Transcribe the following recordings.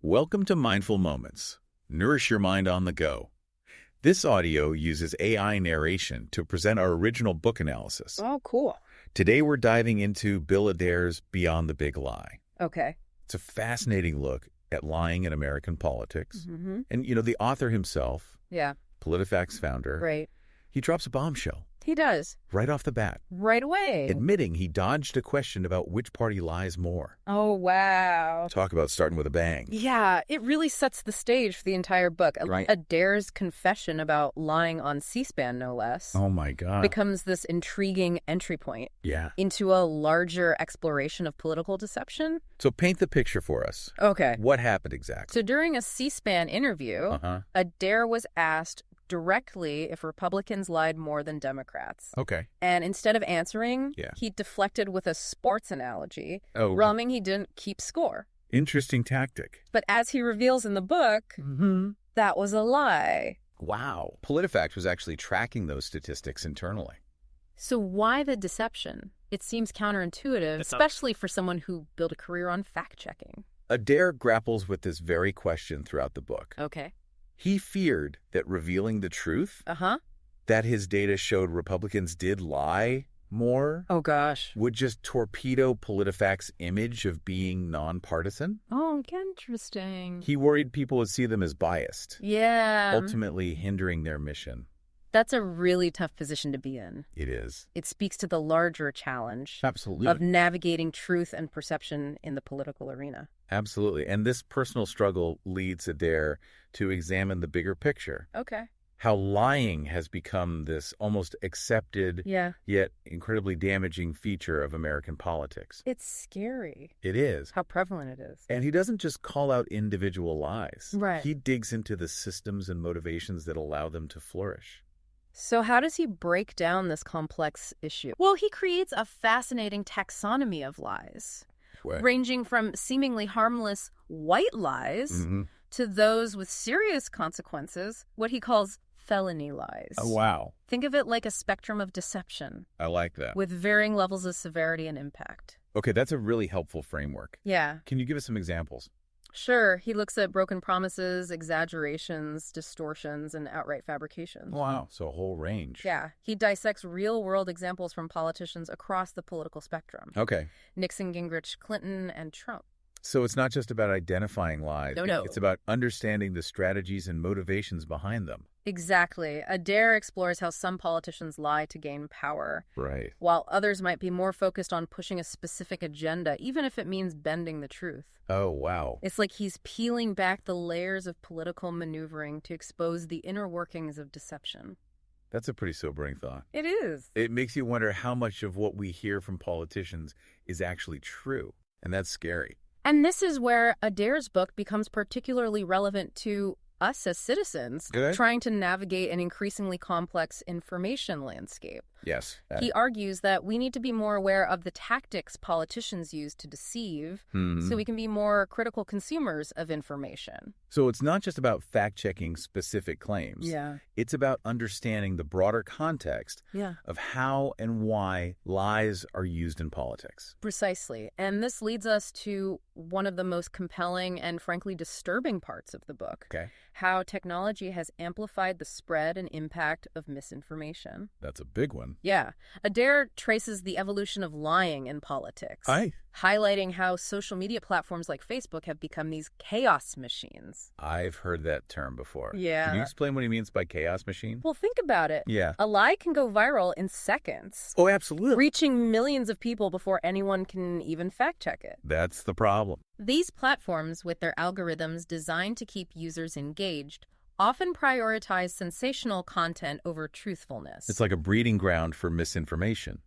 Welcome to Mindful Moments. Nourish your mind on the go. This audio uses AI narration to present our original book analysis. Oh, cool. Today we're diving into Bill Adair's Beyond the Big Lie. Okay. It's a fascinating look at lying in American politics. Mm-hmm. And, the author himself, Yeah. PolitiFact's founder, Right. he drops a bombshell He does. right off the bat, Right away. admitting he dodged a question about which party lies more. Oh, wow. Talk about starting with a bang. Yeah, it really sets the stage for the entire book. Right. Adair's confession about lying on C-SPAN, no less, Oh, my God. becomes this intriguing entry point Yeah. into a larger exploration of political deception. So paint the picture for us. Okay. What happened exactly? So during a C-SPAN interview, Adair was asked directly if Republicans lied more than Democrats. Okay. And instead of answering, Yeah. he deflected with a sports analogy, Oh, rumming he didn't keep score. interesting tactic. But as he reveals in the book, that was a lie. Wow. PolitiFact was actually tracking those statistics internally. So why the deception? It seems counterintuitive, especially for someone who built a career on fact-checking. Adair grapples with this very question throughout the book. Okay. He feared that revealing the truth, that his data showed Republicans did lie more, Oh, gosh. would just torpedo PolitiFact's image of being nonpartisan. Oh, interesting. He worried people would see them as biased, Yeah. ultimately hindering their mission. That's a really tough position to be in. It is. It speaks to the larger challenge Absolutely. of navigating truth and perception in the political arena. Absolutely. And this personal struggle leads Adair to examine the bigger picture. Okay. How lying has become this almost accepted, Yeah. yet incredibly damaging feature of American politics. It's scary It is. how prevalent it is. And he doesn't just call out individual lies. Right. He digs into the systems and motivations that allow them to flourish. So how does he break down this complex issue? Well, he creates a fascinating taxonomy of lies, ranging from seemingly harmless white lies to those with serious consequences, what he calls felony lies. Oh, wow. Think of it like a spectrum of deception I like that. with varying levels of severity and impact. Okay, that's a really helpful framework. Yeah. Can you give us some examples? Sure, he looks at broken promises, exaggerations, distortions, and outright fabrications. Wow. So a whole range. Yeah, he dissects real-world examples from politicians across the political spectrum. Okay. Nixon, Gingrich, Clinton, and Trump. So it's not just about identifying lies. No. It's about understanding the strategies and motivations behind them. Exactly. Adair explores how some politicians lie to gain power, Right. while others might be more focused on pushing a specific agenda, even if it means bending the truth. Oh, wow. It's like he's peeling back the layers of political maneuvering to expose the inner workings of deception. That's a pretty sobering thought. It is. It makes you wonder how much of what we hear from politicians is actually true. And that's scary. And this is where Adair's book becomes particularly relevant to us as citizens trying to navigate an increasingly complex information landscape. Yes. He argues that we need to be more aware of the tactics politicians use to deceive so we can be more critical consumers of information. So it's not just about fact-checking specific claims. Yeah. It's about understanding the broader context of how and why lies are used in politics. Precisely. And this leads us to one of the most compelling and frankly disturbing parts of the book. Okay. How technology has amplified the spread and impact of misinformation. That's a big one. Yeah. Adair traces the evolution of lying in politics, highlighting how social media platforms like Facebook have become these chaos machines. I've heard that term before. Yeah. Can you explain what he means by chaos machine? Well, think about it. Yeah. A lie can go viral in seconds, Oh, absolutely. reaching millions of people before anyone can even fact-check it. That's the problem. These platforms, with their algorithms designed to keep users engaged, often prioritize sensational content over truthfulness. It's like a breeding ground for misinformation.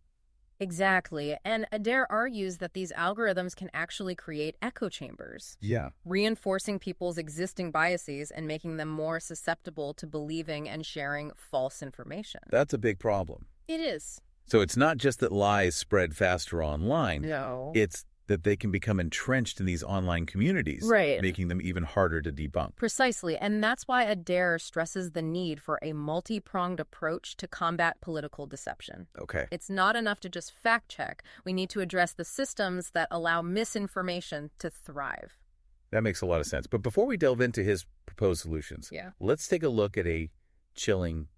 Exactly. And Adair argues that these algorithms can actually create echo chambers, Yeah. reinforcing people's existing biases and making them more susceptible to believing and sharing false information. That's a big problem. It is. So it's not just that lies spread faster online. No. It's that they can become entrenched in these online communities, Right. making them even harder to debunk. Precisely. And that's why Adair stresses the need for a multi-pronged approach to combat political deception. Okay. It's not enough to just fact check. We need to address the systems that allow misinformation to thrive. That makes a lot of sense. But before we delve into his proposed solutions, let's take a look at a chilling,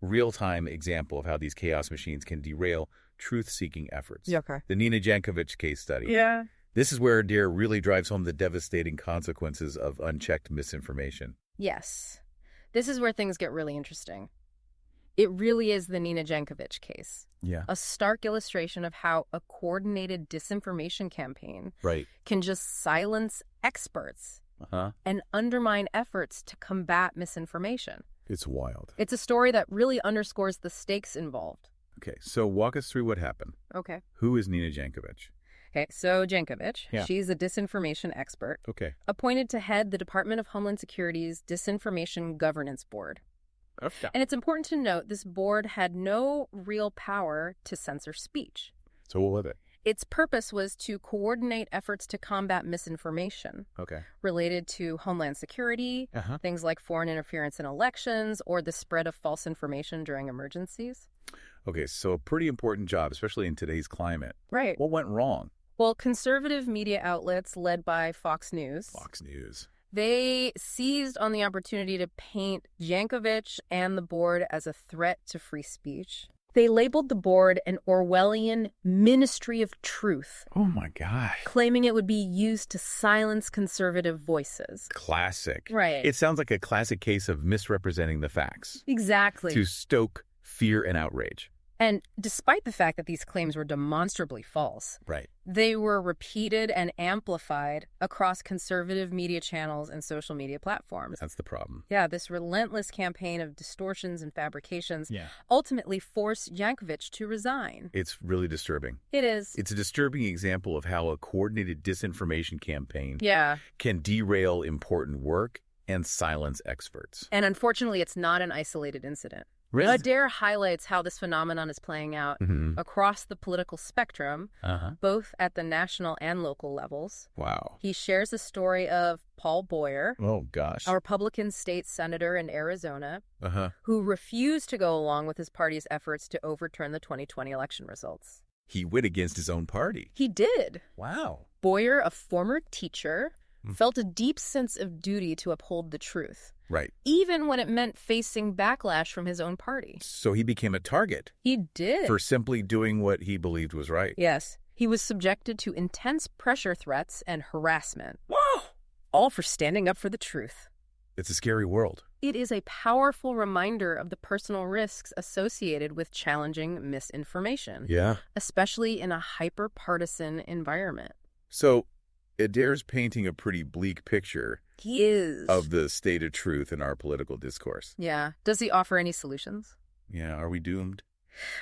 real-time example of how these chaos machines can derail truth-seeking efforts. Okay. The Nina Jankovic case study. Yeah. This is where Adair really drives home the devastating consequences of unchecked misinformation. Yes. This is where things get really interesting. It really is the Nina Jankovic case. Yeah. A stark illustration of how a coordinated disinformation campaign can just silence experts and undermine efforts to combat misinformation. It's wild. It's a story that really underscores the stakes involved. Okay, so walk us through what happened. Okay. Who is Nina Jankovic? Okay, so Jankovic, she's a disinformation expert, appointed to head the Department of Homeland Security's Disinformation Governance Board. Okay. And it's important to note this board had no real power to censor speech. So what was it? Its purpose was to coordinate efforts to combat misinformation related to Homeland Security, things like foreign interference in elections, or the spread of false information during emergencies. Okay, so a pretty important job, especially in today's climate. Right. What went wrong? Well, conservative media outlets led by Fox News. They seized on the opportunity to paint Jankovic and the board as a threat to free speech. They labeled the board an Orwellian ministry of truth. Oh, my gosh. Claiming it would be used to silence conservative voices. Classic. Right. It sounds like a classic case of misrepresenting the facts. Exactly. To stoke fear and outrage. And despite the fact that these claims were demonstrably false, they were repeated and amplified across conservative media channels and social media platforms. That's the problem. Yeah, this relentless campaign of distortions and fabrications ultimately forced Jankovic to resign. It's really disturbing. It is. It's a disturbing example of how a coordinated disinformation campaign can derail important work and silence experts. And unfortunately, it's not an isolated incident. Really? Adair highlights how this phenomenon is playing out across the political spectrum, both at the national and local levels. Wow. He shares the story of Paul Boyer, a Republican state senator in Arizona, who refused to go along with his party's efforts to overturn the 2020 election results. He went against his own party. He did. Wow. Boyer, a former teacher, felt a deep sense of duty to uphold the truth. Right. Even when it meant facing backlash from his own party. So he became a target. He did. For simply doing what he believed was right. Yes. He was subjected to intense pressure threats and harassment. Whoa! All for standing up for the truth. It's a scary world. It is a powerful reminder of the personal risks associated with challenging misinformation. Yeah. Especially in a hyper-partisan environment. So Adair's painting a pretty bleak picture. He is. Of the state of truth in our political discourse. Yeah. Does he offer any solutions? Yeah. Are we doomed?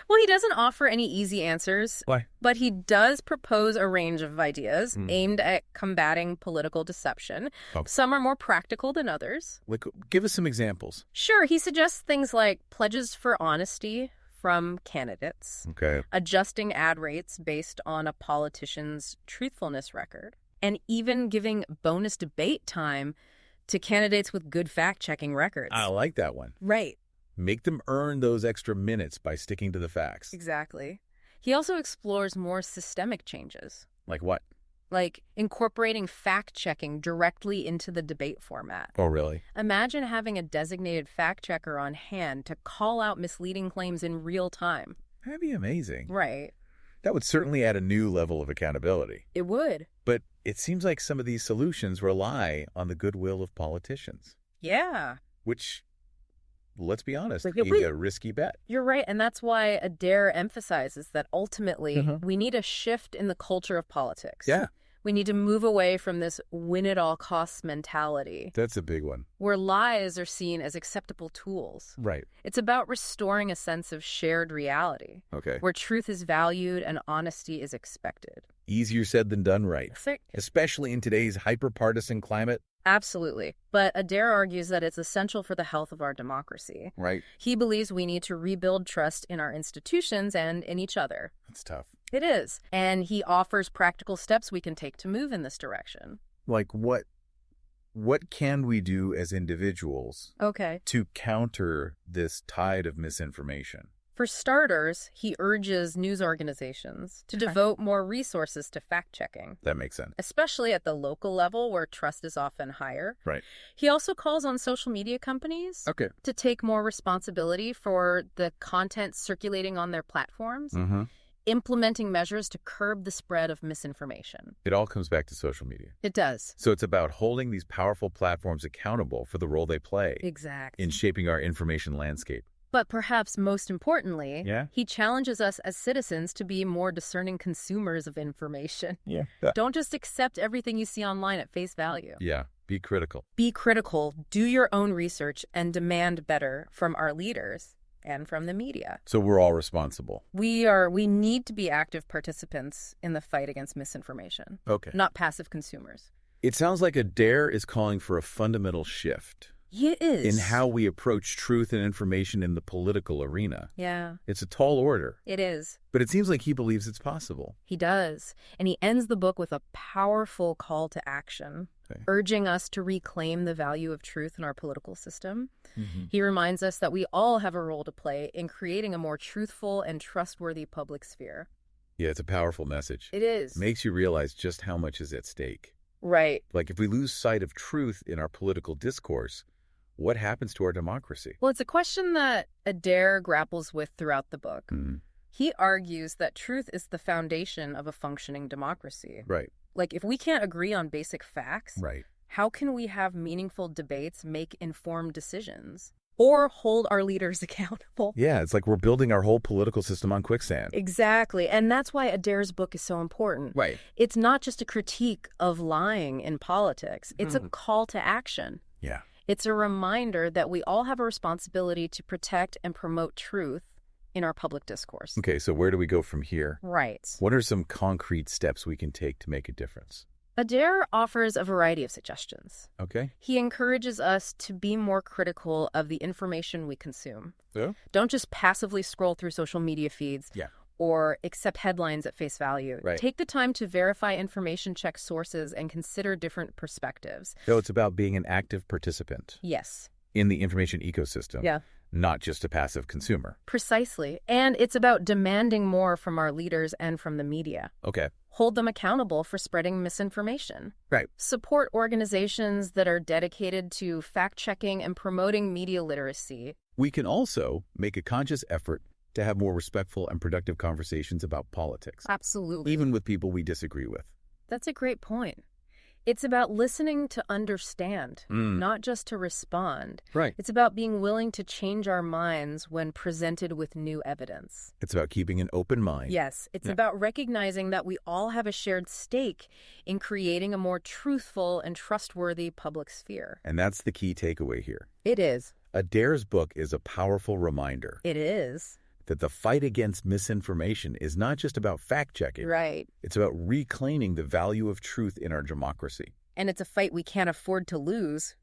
Well, he doesn't offer any easy answers. Why? But he does propose a range of ideas aimed at combating political deception. Some are more practical than others. Give us some examples. Sure. He suggests things like pledges for honesty from candidates. Adjusting ad rates based on a politician's truthfulness record. And even giving bonus debate time to candidates with good fact-checking records. I like that one. Right. Make them earn those extra minutes by sticking to the facts. Exactly. He also explores more systemic changes. Like what? Like incorporating fact-checking directly into the debate format. Oh, really? Imagine having a designated fact-checker on hand to call out misleading claims in real time. That'd be amazing. Right. That would certainly add a new level of accountability. It would. But it seems like some of these solutions rely on the goodwill of politicians. Yeah. Which, let's be honest, is a risky bet. You're right, and that's why Adair emphasizes that ultimately we need a shift in the culture of politics. Yeah. We need to move away from this win-at-all-costs mentality. That's a big one. Where lies are seen as acceptable tools. Right. It's about restoring a sense of shared reality. Okay. Where truth is valued and honesty is expected. Easier said than done, right? Especially in today's hyper-partisan climate. Absolutely. But Adair argues that it's essential for the health of our democracy. Right. He believes we need to rebuild trust in our institutions and in each other. That's tough. It is. And he offers practical steps we can take to move in this direction. Like what can we do as individuals to counter this tide of misinformation? For starters, he urges news organizations to devote more resources to fact-checking. That makes sense. Especially at the local level where trust is often higher. Right. He also calls on social media companies to take more responsibility for the content circulating on their platforms, implementing measures to curb the spread of misinformation. It all comes back to social media. It does. So it's about holding these powerful platforms accountable for the role they play in shaping our information landscape. But perhaps most importantly, he challenges us as citizens to be more discerning consumers of information. Don't just accept everything you see online at face value. Be critical. Be critical, do your own research, and demand better from our leaders and from the media. So we're all responsible. We need to be active participants in the fight against misinformation. Not passive consumers. It sounds like Adair is calling for a fundamental shift. It is. In how we approach truth and information in the political arena. Yeah. It's a tall order. It is. But it seems like he believes it's possible. He does. And he ends the book with a powerful call to action, urging us to reclaim the value of truth in our political system. He reminds us that we all have a role to play in creating a more truthful and trustworthy public sphere. Yeah, it's a powerful message. It is. Makes you realize just how much is at stake. Right. Like if we lose sight of truth in our political discourse, what happens to our democracy? Well, it's a question that Adair grapples with throughout the book. He argues that truth is the foundation of a functioning democracy. Right. Like, if we can't agree on basic facts, right, how can we have meaningful debates, make informed decisions, or hold our leaders accountable? Yeah, it's like we're building our whole political system on quicksand. Exactly. And that's why Adair's book is so important. Right. It's not just a critique of lying in politics. It's a call to action. Yeah. It's a reminder that we all have a responsibility to protect and promote truth in our public discourse. Okay, so where do we go from here? Right. What are some concrete steps we can take to make a difference? Adair offers a variety of suggestions. Okay. He encourages us to be more critical of the information we consume. Yeah. Don't just passively scroll through social media feeds. Or accept headlines at face value. Right. Take the time to verify information, check sources, and consider different perspectives. So it's about being an active participant. Yes. In the information ecosystem. Yeah. Not just a passive consumer. Precisely. And it's about demanding more from our leaders and from the media. Okay. Hold them accountable for spreading misinformation. Right. Support organizations that are dedicated to fact-checking and promoting media literacy. We can also make a conscious effort to have more respectful and productive conversations about politics. Absolutely. Even with people we disagree with. That's a great point. It's about listening to understand, not just to respond. Right. It's about being willing to change our minds when presented with new evidence. It's about keeping an open mind. Yes. It's about recognizing that we all have a shared stake in creating a more truthful and trustworthy public sphere. And that's the key takeaway here. It is. Adair's book is a powerful reminder. It is. That the fight against misinformation is not just about fact-checking. Right. It's about reclaiming the value of truth in our democracy. And it's a fight we can't afford to lose.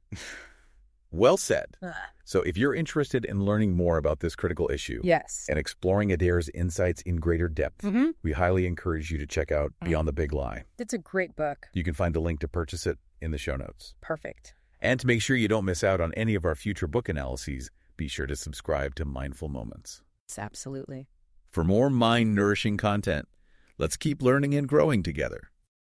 Well said. So if you're interested in learning more about this critical issue and exploring Adair's insights in greater depth, we highly encourage you to check out Beyond the Big Lie. It's a great book. You can find a link to purchase it in the show notes. Perfect. And to make sure you don't miss out on any of our future book analyses, be sure to subscribe to Mindful Moments. Absolutely. For more mind-nourishing content, let's keep learning and growing together.